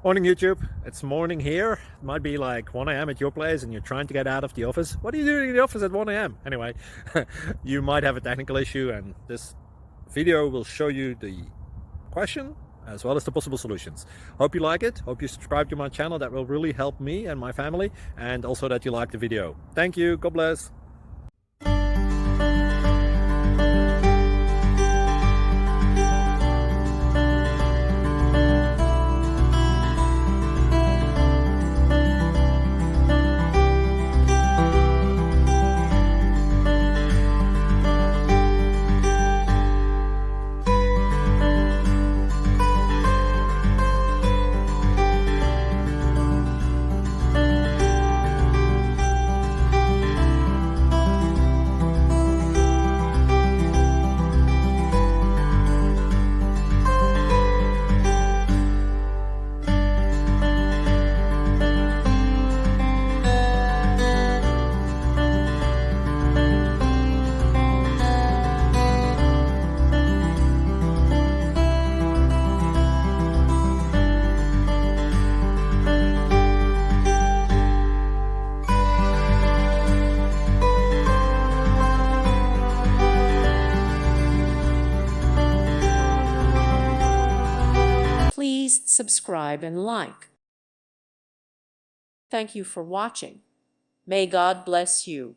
Morning YouTube, it's morning here. It might be like 1 a.m. at your place and you're trying to get out of the office. What are you doing in the office at 1 a.m.? Anyway, you might have a technical issue and this video will show you the question as well as the possible solutions. Hope you like it, hope you subscribe to my channel. That will really help me and my family, and also that you like the video. Thank you, God bless. Please subscribe and like. Thank you for watching. May God bless you.